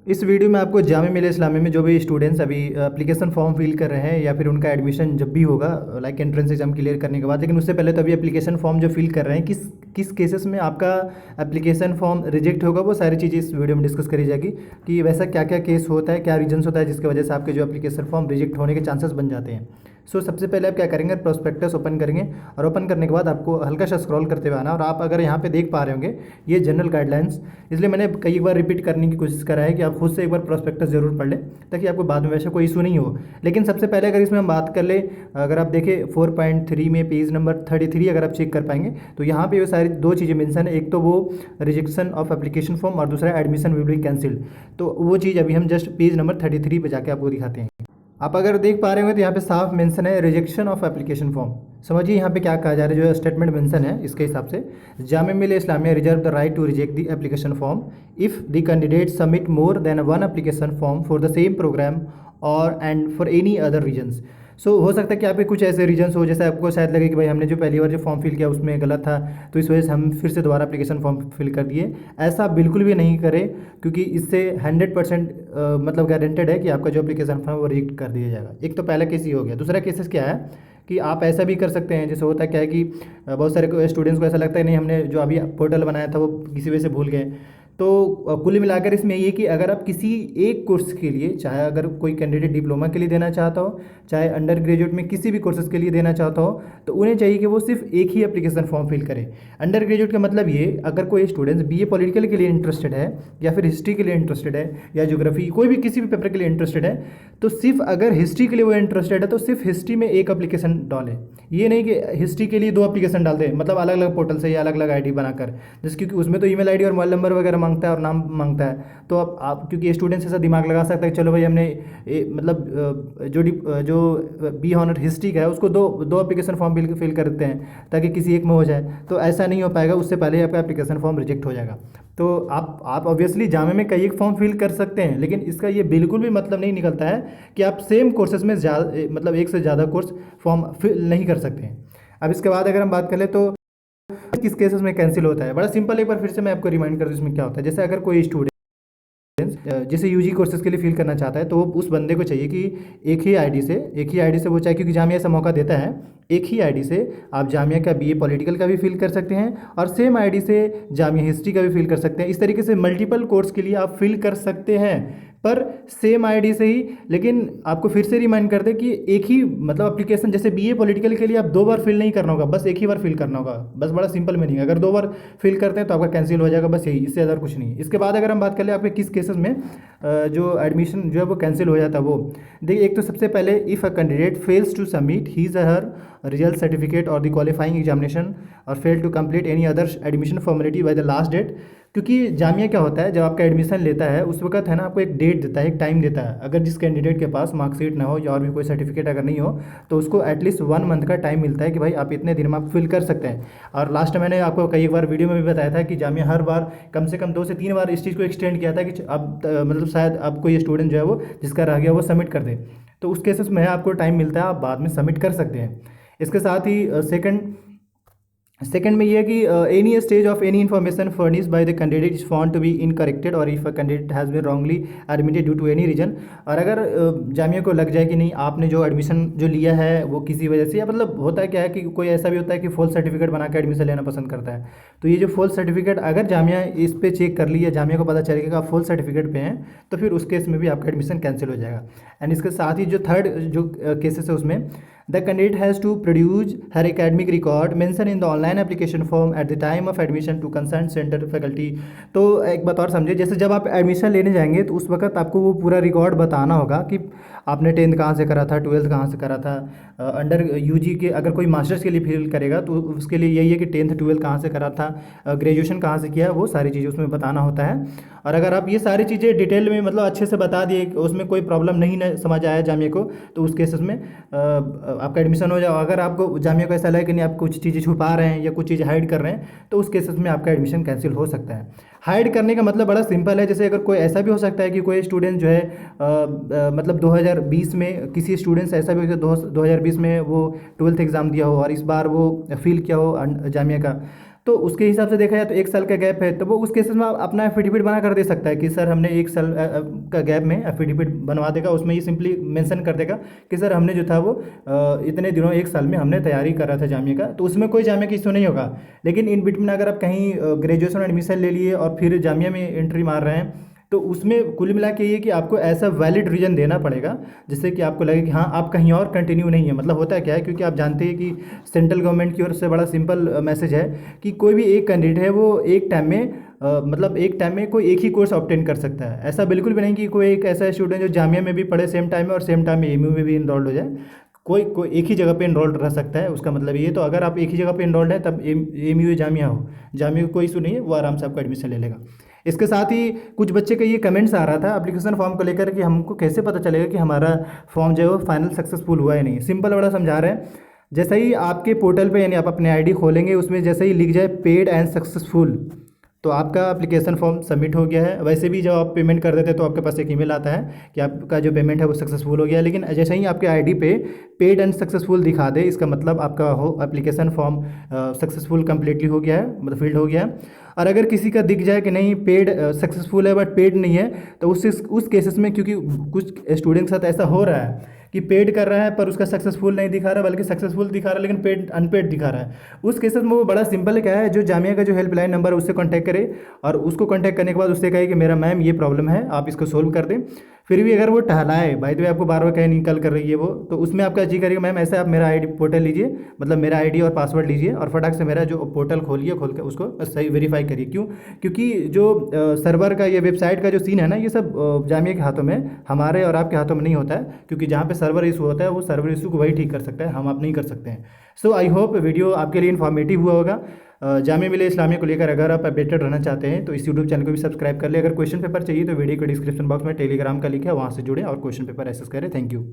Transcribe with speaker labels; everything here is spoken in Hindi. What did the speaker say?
Speaker 1: इस वीडियो में आपको जामिया मिलिया इस्लामिया में जो भी स्टूडेंट्स अभी एप्लीकेशन फॉर्म फिल कर रहे हैं या फिर उनका एडमिशन जब भी होगा लाइक एंट्रेंस एग्जाम क्लियर करने के बाद, लेकिन उससे पहले तो अभी एप्लीकेशन फॉर्म जो फिल कर रहे हैं किस किस केसेस में आपका एप्लीकेशन फॉर्म रिजेक्ट होगा, वो सारी चीज़ें इस वीडियो में डिस्कस करी जाएगी कि वैसा क्या क्या केस होता है, क्या रीजंस होता है जिसकी वजह से आपके जो एप्लीकेशन फॉर्म रिजेक्ट होने के चांसेस बन जाते हैं। सबसे पहले आप क्या करेंगे, प्रोस्पेक्टस ओपन करेंगे और ओपन करने के बाद आपको हल्का सा स्क्रॉल करते हुए आना, और आप अगर यहाँ पे देख पा रहे होंगे ये जनरल गाइडलाइंस, इसलिए मैंने कई बार रिपीट करने की कोशिश करा है कि आप खुद से एक बार प्रोस्पेक्टस जरूर पढ़ लें ताकि आपको बाद में वैसा कोई इशू नहीं हो। लेकिन सबसे पहले अगर इसमें हम बात कर ले, अगर आप देखें 4.3 में पेज नंबर 33 अगर आप चेक कर पाएंगे तो यहाँ पे वो सारी दो चीज़ें मेंशन है, एक तो वो रिजेक्शन ऑफ एप्लीकेशन फॉर्म और दूसरा एडमिशन विल बी कैंसिल्ड। तो वो चीज़ अभी हम जस्ट पेज नंबर 33 पे जाके आपको दिखाते हैं। आप अगर देख पा रहे होंगे तो यहाँ पे साफ मेंशन है रिजेक्शन ऑफ एप्लीकेशन फॉर्म। समझिए यहाँ पे क्या कहा जा रहा है, जो स्टेटमेंट मेंशन है इसके हिसाब से, Jamia Millia Islamia reserve the right to reject the application form if the candidate submit more than one application form for the same program और and for any other reasons. हो सकता है कि आपके कुछ ऐसे रीजन्स हो, जैसे आपको शायद लगे कि भाई हमने जो पहली बार जो फॉर्म फिल किया उसमें गलत था, तो इस वजह से हम फिर से दोबारा एप्लीकेशन फॉर्म फिल कर दिए। ऐसा बिल्कुल भी नहीं करें, क्योंकि इससे 100% मतलब गारंटेड है कि आपका जो एप्लीकेशन फॉर्म वो रिजेक्ट कर दिया जाएगा। एक तो पहला केस ही हो गया। दूसरा केसेस क्या है कि आप ऐसा भी कर सकते हैं, जैसे होता है क्या है कि बहुत सारे स्टूडेंट्स को ऐसा लगता है नहीं हमने जो अभी पोर्टल बनाया था वो किसी वजह से भूल गए। तो कुल मिलाकर इसमें ये कि अगर आप किसी एक कोर्स के लिए, चाहे अगर कोई कैंडिडेट डिप्लोमा के लिए देना चाहता हो, चाहे अंडर ग्रेजुएट में किसी भी कोर्सेज के लिए देना चाहता हो, तो उन्हें चाहिए कि वो सिर्फ एक ही एप्लीकेशन फॉर्म फिल करे। अंडर ग्रेजुएट का मतलब ये, अगर कोई स्टूडेंट्स बीए पॉलिटिकल के लिए इंटरेस्टेड है या फिर हिस्ट्री के लिए इंटरेस्टेड है या ज्योग्राफी कोई भी किसी भी पेपर के लिए इंटरेस्टेड है, तो सिर्फ अगर हिस्ट्री के लिए वो इंटरेस्टेड है तो सिर्फ हिस्ट्री में एक एप्लीकेशन डालें। ये नहीं कि हिस्ट्री के लिए दो एप्लीकेशन डाल दें, मतलब अलग अलग पोर्टल से या अलग अलग आईडी बनाकर, जैसे क्योंकि उसमें तो ईमेल आईडी और मोबाइल नंबर वगैरह मांगता है और नाम मांगता है। तो आप क्योंकि स्टूडेंट्स ऐसा दिमाग लगा सकता है कि चलो भाई हमने मतलब जो बी ऑनर हिस्ट्री का है उसको दो एप्लीकेशन फॉर्म फिल करते हैं ताकि किसी एक में हो जाए, तो ऐसा नहीं हो पाएगा। उससे पहले आपका एप्लीकेशन फॉर्म रिजेक्ट हो जाएगा। तो आप ऑब्वियसली जामे में कई एक फॉर्म फिल कर सकते हैं, लेकिन इसका ये बिल्कुल भी मतलब नहीं निकलता है कि आप सेम कोर्सेज में मतलब एक से ज़्यादा कोर्स फॉर्म फिल नहीं कर सकते हैं। अब इसके बाद अगर हम बात करें तो किस केसेस में कैंसिल होता है, बड़ा सिंपल, एक बार फिर से मैं आपको रिमाइंड कर दूं इसमें क्या होता है। जैसे अगर कोई स्टूडेंट जैसे यूजी कोर्सेज के लिए फिल करना चाहता है, तो उस बंदे को चाहिए कि एक ही आईडी से वो चाहे, क्योंकि जामिया ऐसा मौका देता है, एक ही आईडी से आप जामिया का बीए पॉलिटिकल का भी फिल कर सकते हैं और सेम आईडी से जामिया हिस्ट्री का भी फिल कर सकते हैं। इस तरीके से मल्टीपल कोर्स के लिए आप फिल कर सकते हैं, पर सेम आईडी से ही। लेकिन आपको फिर से रिमाइंड कर दे कि एक ही मतलब एप्लीकेशन, जैसे बीए पॉलिटिकल के लिए आप 2 बार फिल नहीं करना होगा, बस एक ही बार फिल करना होगा। बस बड़ा सिंपल मीनिंग, अगर 2 बार फिल करते हैं तो आपका कैंसिल हो जाएगा, बस यही, इससे ज़्यादा कुछ नहीं। इसके बाद अगर हम बात कर ले आपके किस केसेस में जो एडमिशन जो है वो कैंसिल हो जाता है, वो देखिए। एक तो सबसे पहले, if a candidate fails to submit his her result certificate और द क्वालिफाइंग एग्जामिनेशन और fail to complete any other admission formality by the last date. क्योंकि जामिया क्या होता है, जब आपका एडमिशन लेता है उस वक्त है ना, आपको एक डेट देता है, एक टाइम देता है। अगर जिस कैंडिडेट के पास मार्कशीट ना हो या और भी कोई सर्टिफिकेट अगर नहीं हो, तो उसको एटलीस्ट 1 मंथ का टाइम मिलता है कि भाई आप इतने दिन में आप फिल कर सकते हैं। और लास्ट मैंने आपको कई बार वीडियो में भी बताया था कि जामिया हर बार कम से कम 2 से 3 बार इस चीज़ को एक्सटेंड किया था कि अब मतलब शायद अब कोई स्टूडेंट जो है वो जिसका रह गया वो सबमिट कर दे, तो उस केसेस में आपको टाइम मिलता है, आप बाद में सबमिट कर सकते हैं। इसके साथ ही सेकंड में ये है कि any stage of any information furnish by the candidate is found to be incorrected और if a candidate has been wrongly admitted due to any reason. और अगर जामिया को लग जाए कि नहीं आपने जो एडमिशन जो लिया है वो किसी वजह से, या मतलब होता है क्या है कि कोई ऐसा भी होता है कि फॉल्स सर्टिफिकेट बना के एडमिशन लेना पसंद करता है, तो ये जो फॉल्स सर्टिफिकेट अगर जामिया इस पर चेक कर लिया, जामिया को पता चलेगा कि आप फॉल्स सर्टिफिकेट पे हैं, तो फिर उस केस में भी आपका एडमिशन कैंसिल हो जाएगा। एंड इसके साथ ही जो थर्ड जो केसेस है उसमें, the candidate has to produce her academic record mentioned in the online application form at the time of admission to concerned center faculty। तो एक बात और समझे, जैसे जब आप एडमिशन लेने जाएंगे तो उस वक्त आपको वो पूरा रिकॉर्ड बताना होगा कि आपने 10th कहाँ से करा था, 12th कहाँ से करा था। अंडर यूजी के अगर कोई मास्टर्स के लिए फिल करेगा तो उसके लिए यही है कि 10th 12th कहाँ से करा था, ग्रेजुएशन कहाँ से किया, वो सारी चीज़ें उसमें बताना होता है। और अगर आप ये सारी चीज़ें डिटेल में मतलब अच्छे से बता दिए, उसमें कोई प्रॉब्लम नहीं समझ आया जामिया को, तो उस केसेस में आपका एडमिशन हो जाए। अगर आपको जामिया को ऐसा लगे कि नहीं आप कुछ चीज़ें छुपा रहे हैं या कुछ चीज़ें हाइड कर रहे हैं, तो उस केसेस में आपका एडमिशन कैंसिल हो सकता है। हाइड करने का मतलब बड़ा सिंपल है, जैसे अगर कोई ऐसा भी हो सकता है कि कोई स्टूडेंट जो है मतलब 2020 में किसी स्टूडेंट से ऐसा भी हो कि 2020 में वो 12th एग्ज़ाम दिया हो और इस बार वो फील किया हो जामिया का, तो उसके हिसाब से देखा जाए तो 1 साल का गैप है, तो वो उस केसेस में अपना एफिडेविट बना कर दे सकता है कि सर हमने 1 साल का गैप में एफिडेविट बनवा देगा। उसमें ये सिंपली मेंशन कर देगा कि सर हमने जो था वो इतने दिनों 1 साल में हमने तैयारी कर रहा था जामिया का, तो उसमें कोई जामिया का इशू नहीं होगा। लेकिन इन बिटवीन अगर आप कहीं ग्रेजुएशन एडमिशन ले लिए और फिर जामिया में एंट्री मार रहे हैं, तो उसमें कुल मिला के ये कि आपको ऐसा वैलिड रीज़न देना पड़ेगा जिससे कि आपको लगे कि हाँ आप कहीं और कंटिन्यू नहीं है। मतलब होता है क्या है, क्योंकि आप जानते हैं कि सेंट्रल गवर्नमेंट की ओर से बड़ा सिंपल मैसेज है कि कोई भी एक कैंडिडेट है वो एक टाइम में मतलब एक टाइम में कोई एक ही कोर्स ऑब्टेन कर सकता है। ऐसा बिल्कुल भी नहीं कि कोई एक ऐसा स्टूडेंट जो जामिया में भी पढ़े सेम टाइम में और सेम टाइम में एमयू में भी इनरोल्ड हो जाए। कोई एक ही जगह पे इनरोल्ड रह सकता है, उसका मतलब ये। तो अगर आप एक ही जगह पे इनरोल्ड है तब एमयू जामिया हो, जामिया को कोई इशू नहीं है, वो आराम से आपका एडमिशन ले लेगा। इसके साथ ही कुछ बच्चे का ये कमेंट्स आ रहा था एप्लीकेशन फॉर्म को लेकर कि हमको कैसे पता चलेगा कि हमारा फॉर्म जो है वो फाइनल सक्सेसफुल हुआ है नहीं। सिंपल बड़ा समझा रहे हैं, जैसे ही आपके पोर्टल पे यानी आप अपने आईडी खोलेंगे, उसमें जैसे ही लिख जाए पेड एंड सक्सेसफुल, तो आपका एप्लीकेशन फॉर्म सबमिट हो गया है। वैसे भी जब आप पेमेंट कर देते हैं तो आपके पास एक ईमेल आता है कि आपका जो पेमेंट है वो सक्सेसफुल हो गया है। लेकिन जैसे ही आपके आईडी पे पेड एंड सक्सेसफुल दिखा दे, इसका मतलब आपका हो एप्लीकेशन फॉर्म सक्सेसफुल कंप्लीटली हो गया है, मतलब फिल्ड हो गया है। और अगर किसी का दिख जाए कि नहीं पेड सक्सेसफुल है बट पेड नहीं है, तो उस केसेस में, क्योंकि कुछ स्टूडेंट के साथ ऐसा हो रहा है कि पेड कर रहा है पर उसका सक्सेसफुल नहीं दिखा रहा, बल्कि सक्सेसफुल दिखा रहा है लेकिन पेड अनपेड दिखा रहा है। उस केसेस में वो बड़ा सिंपल क्या है, जो जामिया का जो हेल्पलाइन नंबर है उससे कांटेक्ट करे और उसको कांटेक्ट करने के बाद उससे कहे कि मेरा मैम ये प्रॉब्लम है, आप इसको सोल्व कर दें। फिर भी अगर वो टहलाए, भाई तो आपको बार बार कहीं निकल कर रही है वो, तो उसमें आपका जी करेगा मैम ऐसा आप मेरा आईडी पोर्टल लीजिए, मतलब मेरा आईडी और पासवर्ड लीजिए और फटाक से मेरा जो पोर्टल खोलिए, खोल के उसको सही वेरीफाई करिए। क्यों? क्योंकि जो सर्वर का या वेबसाइट का जो सीन है ना, ये सब जामिया के हाथों में, हमारे और आपके हाथों में नहीं होता है। क्योंकि जहाँ पे सर्वर इशू होता है वो सर्वर इशू को वही ठीक कर सकता है, हम आप नहीं कर सकते हैं। सो आई होप वीडियो आपके लिए इन्फॉर्मेटिव हुआ होगा। जामिया मिलिया इस्लामिया को लेकर अगर आप अपडेटेड रहना चाहते हैं तो इस यूट्यूब चैनल को भी सब्सक्राइब कर ले। अगर क्वेश्चन पेपर चाहिए तो वीडियो को डिस्क्रिप्शन बॉक्स में टेलीग्राम का लिंक है, वहाँ से जुड़े और क्वेश्चन पेपर एक्सेस करें। Thank you.